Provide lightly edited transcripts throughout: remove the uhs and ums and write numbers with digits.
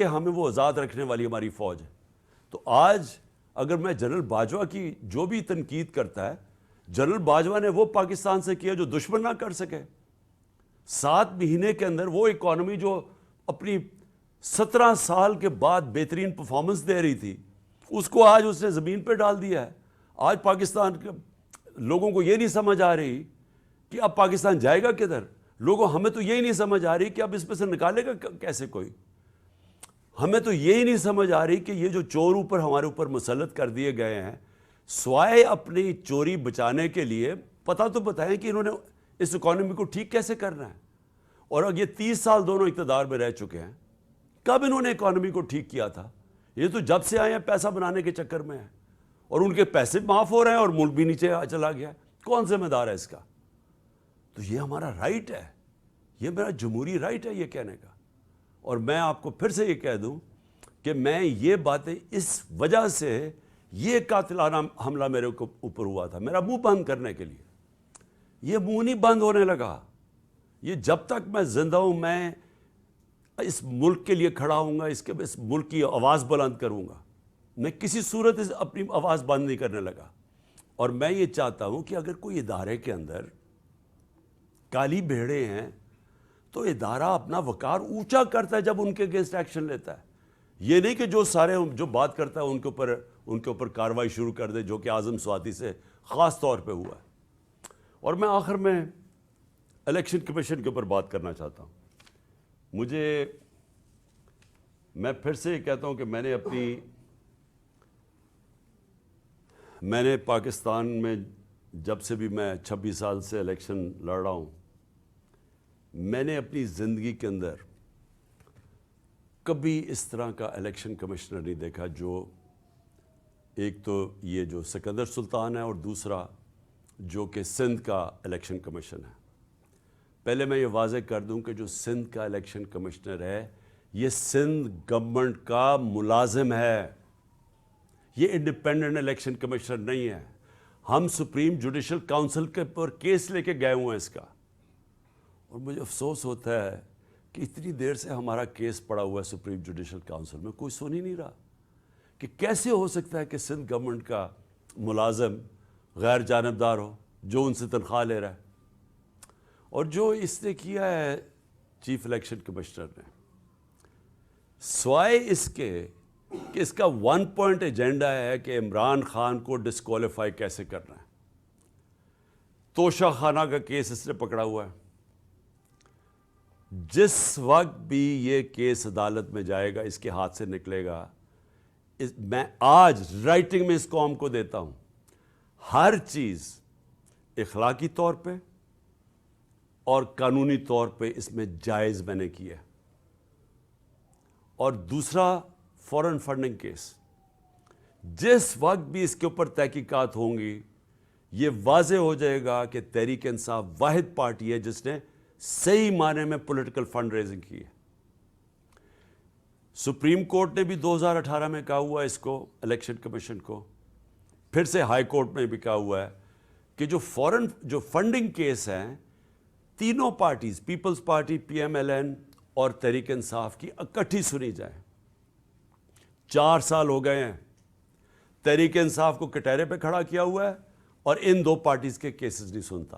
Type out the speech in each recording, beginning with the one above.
کہ ہمیں وہ آزاد رکھنے والی ہماری فوج ہے. تو آج اگر میں جنرل باجوہ کی جو بھی تنقید کرتا ہے، جنرل باجوہ نے وہ پاکستان سے کیا جو دشمن نہ کر سکے. 7 مہینے کے اندر وہ اکانومی جو اپنی 17 سال کے بعد بہترین پرفارمنس دے رہی تھی، اس کو آج اس نے زمین پہ ڈال دیا ہے. آج پاکستان کے لوگوں کو یہ نہیں سمجھ آ رہی کہ اب پاکستان جائے گا کدھر. ہمیں تو یہی نہیں سمجھ آ رہی کہ اب اس پہ سے نکالے گا کیسے کوئی. ہمیں تو یہی نہیں سمجھ آ رہی کہ یہ جو چور ہمارے اوپر مسلط کر دیے گئے ہیں، سوائے اپنی چوری بچانے کے لیے پتہ تو بتائیں کہ انہوں نے اس اکانومی کو ٹھیک کیسے کرنا ہے. اور اب یہ 30 سال دونوں اقتدار میں رہ چکے ہیں، کب انہوں نے اکانومی کو ٹھیک کیا تھا؟ یہ تو جب سے آئے ہیں پیسہ بنانے کے چکر میں ہیں، اور ان کے پیسے معاف ہو رہے ہیں اور ملک بھی نیچے چلا گیا ہے. کون ذمہ دار ہے اس کا؟ تو یہ ہمارا رائٹ ہے، یہ میرا جمہوری رائٹ ہے یہ کہنے کا. اور میں آپ کو پھر سے یہ کہہ دوں کہ میں یہ باتیں اس وجہ سے، یہ قاتلانہ حملہ میرے اوپر ہوا تھا میرا منہ بند کرنے کے لیے. یہ منہ نہیں بند ہونے لگا. یہ جب تک میں زندہ ہوں میں اس ملک کے لیے کھڑا ہوں گا، اس ملک کی آواز بلند کروں گا. میں کسی صورت اپنی آواز بند نہیں کرنے لگا. اور میں یہ چاہتا ہوں کہ اگر کوئی ادارے کے اندر کالی بھیڑیں ہیں تو ادارہ اپنا وقار اونچا کرتا ہے جب ان کے اگینسٹ ایکشن لیتا ہے. یہ نہیں کہ جو بات کرتا ہے ان کے اوپر کارروائی شروع کر دے، جو کہ اعظم سواتی سے خاص طور پہ ہوا ہے. اور میں آخر میں الیکشن کمیشن کے اوپر بات کرنا چاہتا ہوں. میں پھر سے یہ کہتا ہوں کہ میں نے پاکستان میں جب سے بھی میں 26 سال سے الیکشن لڑ رہا ہوں، میں نے اپنی زندگی کے اندر کبھی اس طرح کا الیکشن کمشنر نہیں دیکھا جو، ایک تو یہ جو سکندر سلطان ہے اور دوسرا جو کہ سندھ کا الیکشن کمیشن ہے. پہلے میں یہ واضح کر دوں کہ جو سندھ کا الیکشن کمشنر ہے یہ سندھ گورنمنٹ کا ملازم ہے، یہ انڈیپینڈنٹ الیکشن کمشنر نہیں ہے. ہم سپریم جوڈیشل کاؤنسل کے پر کیس لے کے گئے ہوئے ہیں اس کا. اور مجھے افسوس ہوتا ہے کہ اتنی دیر سے ہمارا کیس پڑا ہوا ہے سپریم جوڈیشل کاؤنسل میں، کوئی سن ہی نہیں رہا کہ کیسے ہو سکتا ہے کہ سندھ گورنمنٹ کا ملازم غیر جانبدار ہو جو ان سے تنخواہ لے رہا ہے. اور جو اس نے کیا ہے چیف الیکشن کمشنر نے، سوائے اس کے کہ اس کا 1 پوائنٹ ایجنڈا ہے کہ عمران خان کو ڈسکوالیفائی کیسے کرنا ہے. توشہ خانہ کا کیس اس نے پکڑا ہوا ہے. جس وقت بھی یہ کیس عدالت میں جائے گا، اس کے ہاتھ سے نکلے گا، میں آج رائٹنگ میں اس قوم کو دیتا ہوں، ہر چیز اخلاقی طور پہ اور قانونی طور پہ اس میں جائز میں نے کی ہے. اور دوسرا فورن فنڈنگ کیس، جس وقت بھی اس کے اوپر تحقیقات ہوں گی یہ واضح ہو جائے گا کہ تحریک انصاف واحد پارٹی ہے جس نے صحیح معنی میں پولیٹیکل فنڈ ریزنگ کی ہے. سپریم کورٹ نے بھی 2018 میں کہا ہوا ہے اس کو، الیکشن کمیشن کو، پھر سے ہائی کورٹ میں بھی کہا ہوا ہے کہ جو فنڈنگ کیس ہیں تینوں parties, Peoples Party, P M L N اور تحریک انصاف کی اکٹھی سنی جائیں. 4 سال ہو گئے ہیں تحریک انصاف کو کٹہرے پہ کھڑا کیا ہوا ہے اور ان دو پارٹیز کے کیسز نہیں سنتا.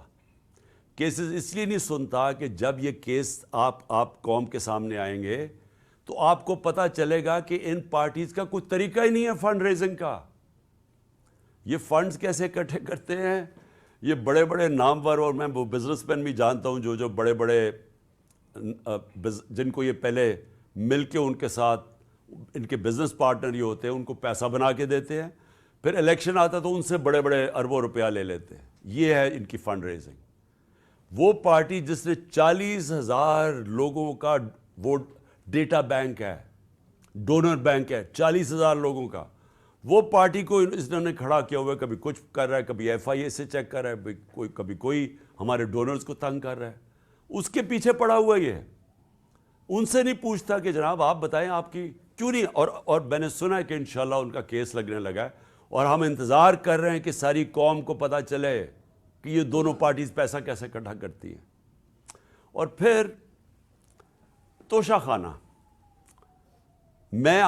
کیسز اس لیے نہیں سنتا کہ جب یہ کیس آپ قوم کے سامنے آئیں گے تو آپ کو پتہ چلے گا کہ ان پارٹیز کا کوئی طریقہ ہی نہیں ہے فنڈ ریزنگ کا. یہ فنڈز کیسے اکٹھے کرتے ہیں، یہ بڑے بڑے نامور، اور میں وہ بزنس مین بھی جانتا ہوں جو بڑے بڑے جن کو یہ پہلے مل کے ان کے ساتھ ان کے بزنس پارٹنر یہ ہوتے ہیں، ان کو پیسہ بنا کے دیتے ہیں، پھر الیکشن آتا تو ان سے بڑے بڑے اربوں روپیہ لے لیتے ہیں. یہ ہے ان کی فنڈ ریزنگ. وہ پارٹی جس نے 40,000 لوگوں کا ووٹ ڈیٹا بینک ہے، ڈونر بینک ہے 40,000 لوگوں کا، وہ پارٹی کو اس نے کھڑا کیا ہوا ہے. کبھی کچھ کر رہا ہے، کبھی ایف آئی اے سے چیک کر رہا ہے، کبھی کوئی ہمارے ڈونرز کو تنگ کر رہا ہے. اس کے پیچھے پڑا ہوا یہ ہے. ان سے نہیں پوچھتا کہ جناب آپ بتائیں آپ کی کیوں نہیں. اور میں نے سنا ہے کہ انشاءاللہ ان کا کیس لگنے لگا ہے اور ہم انتظار کر رہے ہیں کہ ساری قوم کو پتہ چلے کہ یہ دونوں پارٹیز پیسہ کیسے اکٹھا کرتی ہیں. اور پھر توشہ خانہ، میں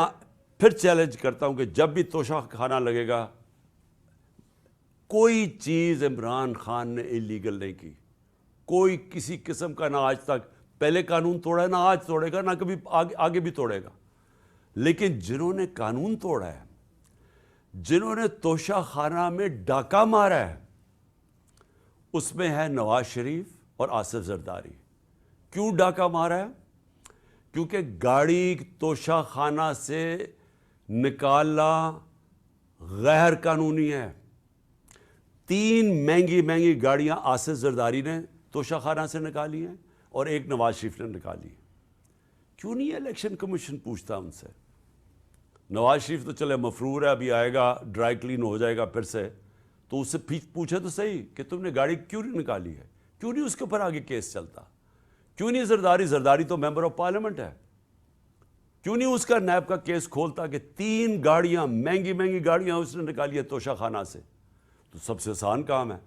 پھر چیلنج کرتا ہوں کہ جب بھی توشہ خانہ لگے گا، کوئی چیز عمران خان نے اللیگل نہیں کی، کوئی کسی قسم کا، نہ آج تک پہلے قانون توڑا ہے، نہ آج توڑے گا، نہ کبھی آگے بھی توڑے گا. لیکن جنہوں نے قانون توڑا ہے، جنہوں نے توشہ خانہ میں ڈاکہ مارا ہے، اس میں ہے نواز شریف اور آصف زرداری. کیوں ڈاکہ مارا ہے؟ کیونکہ گاڑی توشہ خانہ سے نکالنا غیر قانونی ہے. 3 مہنگی گاڑیاں آصف زرداری نے توشہ خانہ سے نکالی ہیں اور 1 نواز شریف نے نکالی. کیوں نہیں الیکشن کمیشن پوچھتا ان سے؟ نواز شریف تو چلے مفرور ہے، ابھی آئے گا، ڈرائی کلین ہو جائے گا پھر سے، تو اس سے پوچھے تو صحیح کہ تم نے گاڑی کیوں نہیں نکالی ہے، کیوں نہیں اس کے اوپر آگے کیس چلتا، کیوں نہیں زرداری تو ممبر آف پارلیمنٹ ہے، کیوں نہیں اس کا نیب کا کیس کھولتا کہ 3 گاڑیاں مہنگی گاڑیاں اس نے نکالی ہے توشہ خانہ سے. تو سب سے آسان کام ہے،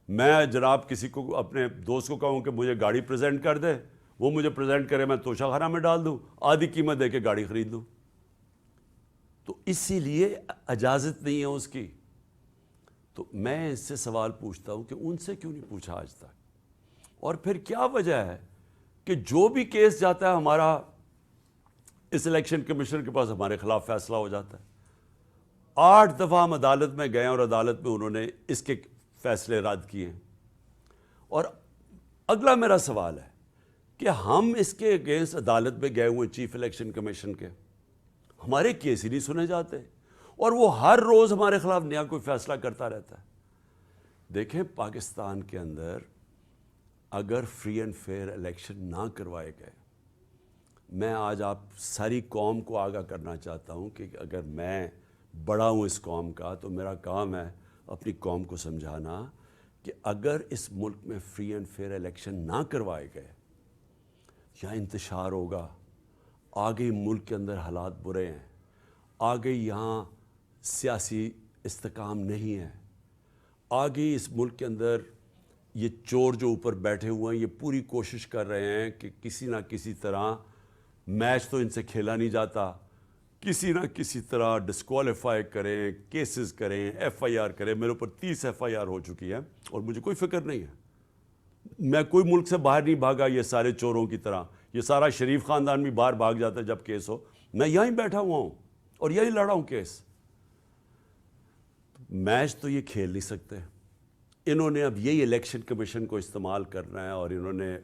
میں جناب کسی کو، اپنے دوست کو کہوں کہ مجھے گاڑی پریزنٹ کر دے، وہ مجھے پریزنٹ کرے، میں توشہ خانہ میں ڈال دوں، آدھی قیمت دے کے گاڑی خرید لوں. تو اسی لیے اجازت نہیں ہے اس کی. تو میں اس سے سوال پوچھتا ہوں کہ ان سے کیوں نہیں پوچھا آج تک؟ اور پھر کیا وجہ ہے کہ جو بھی کیس جاتا ہے ہمارا اس الیکشن کمیشن کے پاس، ہمارے خلاف فیصلہ ہو جاتا ہے؟ 8 دفعہ ہم عدالت میں گئے اور عدالت میں انہوں نے اس کے فیصلے رد کیے ہیں. اور اگلا میرا سوال ہے کہ ہم اس کے اگینسٹ عدالت میں گئے ہوئے چیف الیکشن کمیشن کے، ہمارے کیس ہی نہیں سنے جاتے، اور وہ ہر روز ہمارے خلاف نیا کوئی فیصلہ کرتا رہتا ہے. دیکھیں، پاکستان کے اندر اگر فری اینڈ فیئر الیکشن نہ کروائے گئے، میں آج آپ ساری قوم کو آگاہ کرنا چاہتا ہوں کہ اگر میں بڑا ہوں اس قوم کا، تو میرا کام ہے اپنی قوم کو سمجھانا کہ اگر اس ملک میں فری اینڈ فیئر الیکشن نہ کروائے گئے، یا انتشار ہوگا، آگے ملک کے اندر حالات برے ہیں، آگے یہاں سیاسی استحکام نہیں ہے، آگے اس ملک کے اندر یہ چور جو اوپر بیٹھے ہوئے ہیں، یہ پوری کوشش کر رہے ہیں کہ کسی نہ کسی طرح، میچ تو ان سے کھیلا نہیں جاتا، کسی نہ کسی طرح ڈسکوالیفائی کریں، کیسز کریں، ایف آئی آر کریں. میرے اوپر 30 ایف آئی آر ہو چکی ہے اور مجھے کوئی فکر نہیں ہے. میں کوئی ملک سے باہر نہیں بھاگا یہ سارے چوروں کی طرح. یہ سارا شریف خاندان بھی باہر بھاگ جاتا ہے جب کیس ہو. میں یہیں بیٹھا ہوا ہوں اور یہیں لڑا ہوں کیس. میچ تو یہ کھیل نہیں سکتے. انہوں نے اب یہی الیکشن کمیشن کو استعمال کرنا ہے، اور انہوں نے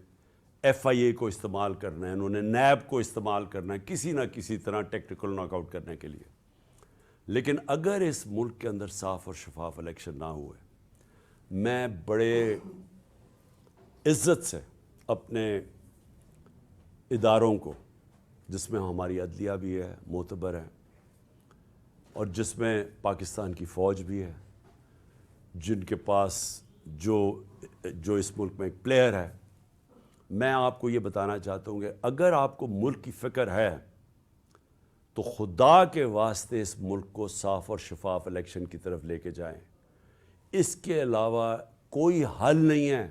ایف آئی اے کو استعمال کرنا ہے، انہوں نے نیب کو استعمال کرنا ہے کسی نہ کسی طرح ٹیکٹیکل ناک آؤٹ کرنے کے لیے. لیکن اگر اس ملک کے اندر صاف اور شفاف الیکشن نہ ہوئے، میں بڑے عزت سے اپنے اداروں کو، جس میں ہماری عدلیہ بھی ہے، معتبر ہے، اور جس میں پاکستان کی فوج بھی ہے، جن کے پاس جو اس ملک میں ایک پلیئر ہے، میں آپ کو یہ بتانا چاہتا ہوں کہ اگر آپ کو ملک کی فکر ہے تو خدا کے واسطے اس ملک کو صاف اور شفاف الیکشن کی طرف لے کے جائیں. اس کے علاوہ کوئی حل نہیں ہے.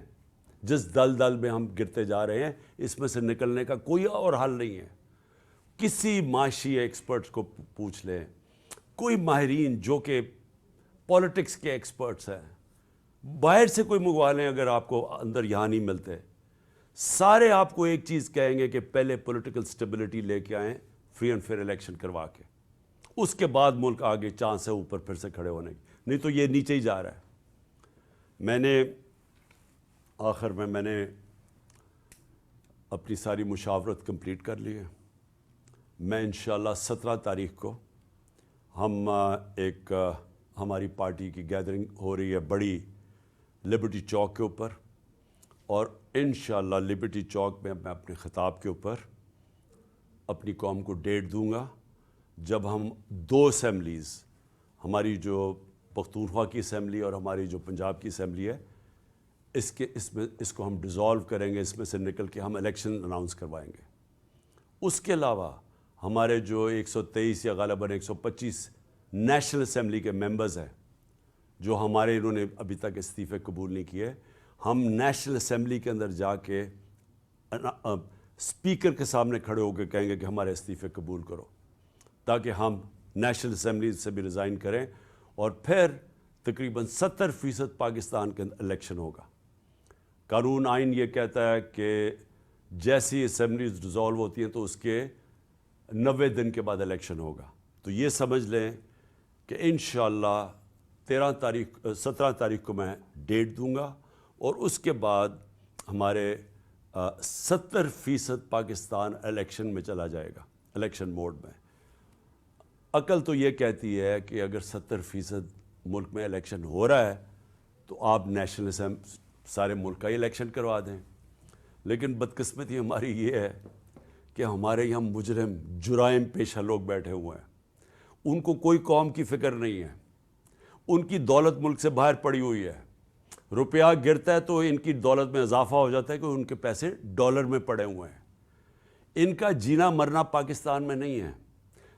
جس دل میں ہم گرتے جا رہے ہیں، اس میں سے نکلنے کا کوئی اور حل نہیں ہے. کسی معاشی ایکسپرٹس کو پوچھ لیں، کوئی ماہرین جو کہ پولیٹکس کے ایکسپرٹس ہیں، باہر سے کوئی منگوا لیں اگر آپ کو اندر یہاں نہیں ملتے، سارے آپ کو ایک چیز کہیں گے کہ پہلے پولیٹیکل سٹیبلٹی لے کے آئیں، فری اینڈ فیئر الیکشن کروا کے، اس کے بعد ملک آگے چاند سے اوپر پھر سے کھڑے ہونے کی. نہیں تو یہ نیچے ہی جا رہا ہے. میں نے آخر میں نے اپنی ساری مشاورت کمپلیٹ کر لی ہے. میں انشاءاللہ 17 تاریخ کو ایک ہماری پارٹی کی گیدرنگ ہو رہی ہے بڑی، لبرٹی چوک کے اوپر، اور انشاءاللہ لبرٹی چوک میں اپنے خطاب کے اوپر اپنی قوم کو ڈیٹ دوں گا جب ہم 2 اسمبلیز، ہماری جو پختونخوا کی اسمبلی اور ہماری جو پنجاب کی اسمبلی ہے، اس کو ہم ڈیزالو کریں گے، اس میں سے نکل کے ہم الیکشن اناؤنس کروائیں گے. اس کے علاوہ ہمارے جو 123 یا غالباً 125 نیشنل اسمبلی کے ممبرز ہیں، جو ہمارے انہوں نے ابھی تک استعفے قبول نہیں کیے، ہم نیشنل اسمبلی کے اندر جا کے اسپیکر کے سامنے کھڑے ہو کے کہیں گے کہ ہمارے استعفے قبول کرو. تاکہ ہم نیشنل اسمبلی سے بھی ریزائن کریں اور پھر تقریباً 70% پاکستان کے اندر الیکشن ہوگا. قانون آئین یہ کہتا ہے کہ جیسی اسمبلیز ڈیزالو ہوتی ہیں تو اس کے 90 دن کے بعد الیکشن ہوگا. تو یہ سمجھ لیں کہ انشاءاللہ 17 تاریخ کو میں ڈیٹ دوں گا اور اس کے بعد ہمارے 70% پاکستان الیکشن میں چلا جائے گا, الیکشن موڈ میں. عقل تو یہ کہتی ہے کہ اگر 70% ملک میں الیکشن ہو رہا ہے تو آپ نیشنل اسمبلی سارے ملک کا ہی الیکشن کروا دیں. لیکن بدقسمتی ہماری یہ ہے کہ ہمارے یہاں مجرم جرائم پیشہ لوگ بیٹھے ہوئے ہیں. ان کو کوئی قوم کی فکر نہیں ہے. ان کی دولت ملک سے باہر پڑی ہوئی ہے. روپیہ گرتا ہے تو ان کی دولت میں اضافہ ہو جاتا ہے کہ ان کے پیسے ڈالر میں پڑے ہوئے ہیں. ان کا جینا مرنا پاکستان میں نہیں ہے.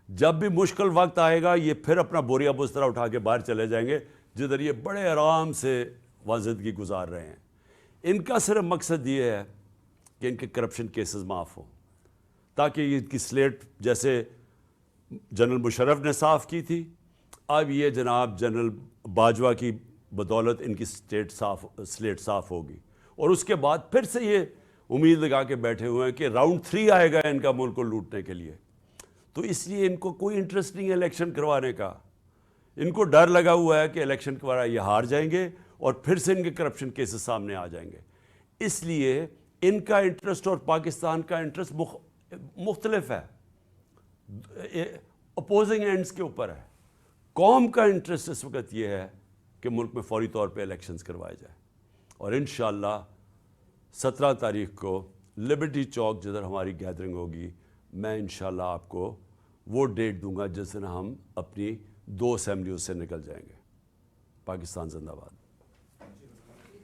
جب بھی مشکل وقت آئے گا یہ پھر اپنا بوریا بسترا اٹھا کے باہر چلے جائیں گے جدھر یہ بڑے آرام سے زندگی گزار رہے ہیں. ان کا صرف مقصد یہ ہے کہ ان کے کرپشن کیسز معاف ہوں تاکہ ان کی سلیٹ جیسے جنرل مشرف نے صاف کی تھی, اب یہ جناب جنرل باجوہ کی بدولت ان کی سلیٹ صاف ہوگی. اور اس کے بعد پھر سے یہ امید لگا کے بیٹھے ہوئے ہیں کہ راؤنڈ 3 آئے گا ان کا ملک کو لوٹنے کے لیے. تو اس لیے ان کو کوئی انٹرسٹ نہیں ہے الیکشن کروانے کا. ان کو ڈر لگا ہوا ہے کہ الیکشن کروانا یہ ہار جائیں گے اور پھر سے ان کے کرپشن کیسز سامنے آ جائیں گے. اس لیے ان کا انٹرسٹ اور پاکستان کا انٹرسٹ مختلف ہے, اپوزنگ اینڈز کے اوپر ہے. قوم کا انٹرسٹ اس وقت یہ ہے کہ ملک میں فوری طور پہ الیکشنز کروائے جائیں. اور انشاءاللہ 17 تاریخ کو لبرٹی چوک جدھر ہماری گیدرنگ ہوگی, میں انشاءاللہ آپ کو وہ ڈیٹ دوں گا جس دن ہم اپنی 2 اسمبلیوں سے نکل جائیں گے. پاکستان زندہ باد.